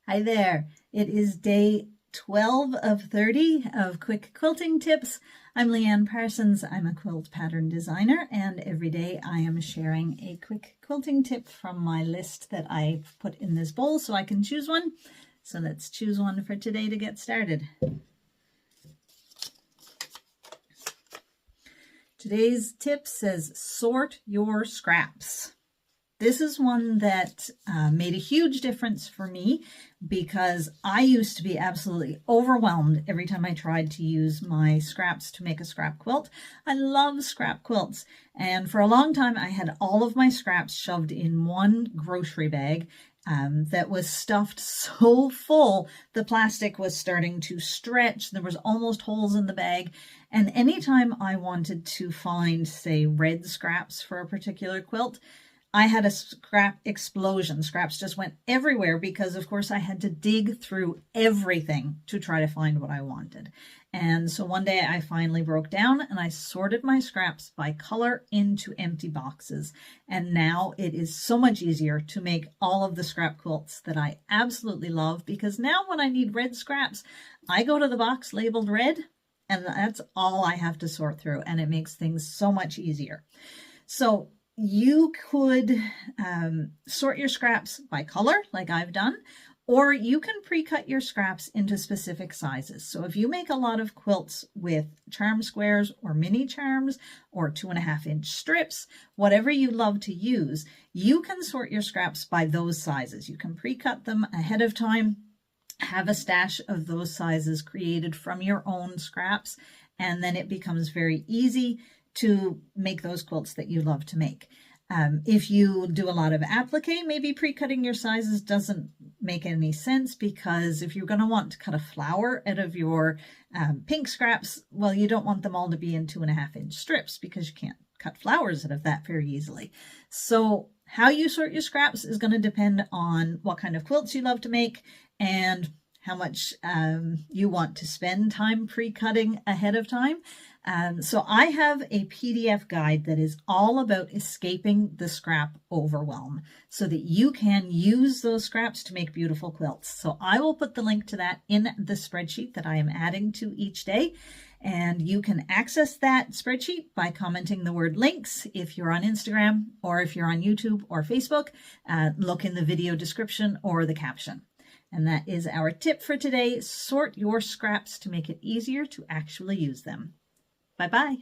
Hi there. It is day 12 of 30 of quick quilting tips. I'm Leanne Parsons. I'm a quilt pattern designer, and every day I am sharing a quick quilting tip from my list that I've put in this bowl so I can choose one. So let's choose one for today to get started. Today's tip says sort your scraps. This is one that made a huge difference for me because I used to be absolutely overwhelmed every time I tried to use my scraps to make a scrap quilt. I love scrap quilts, and for a long time I had all of my scraps shoved in one grocery bag that was stuffed so full the plastic was starting to stretch. There was almost holes in the bag, and anytime I wanted to find, say, red scraps for a particular quilt, I had a scrap explosion. Scraps just went everywhere because, of course, I had to dig through everything to try to find what I wanted. And so one day I finally broke down and I sorted my scraps by color into empty boxes. And now it is so much easier to make all of the scrap quilts that I absolutely love, because now when I need red scraps, I go to the box labeled red, and that's all I have to sort through, and it makes things so much easier. So you could sort your scraps by color like I've done, or you can pre-cut your scraps into specific sizes. So if you make a lot of quilts with charm squares or mini charms or 2.5-inch strips, whatever you love to use, you can sort your scraps by those sizes. You can pre-cut them ahead of time, have a stash of those sizes created from your own scraps, and then it becomes very easy to make those quilts that you love to make. If you do a lot of applique, maybe pre-cutting your sizes doesn't make any sense, because if you're going to want to cut a flower out of your pink scraps, well, you don't want them all to be in 2.5-inch strips because you can't cut flowers out of that very easily. So how you sort your scraps is going to depend on what kind of quilts you love to make and how much you want to spend time pre-cutting ahead of time. So I have a PDF guide that is all about escaping the scrap overwhelm so that you can use those scraps to make beautiful quilts. So I will put the link to that in the spreadsheet that I am adding to each day. And you can access that spreadsheet by commenting the word links if you're on Instagram, or if you're on YouTube or Facebook, look in the video description or the caption. And that is our tip for today. Sort your scraps to make it easier to actually use them. Bye-bye.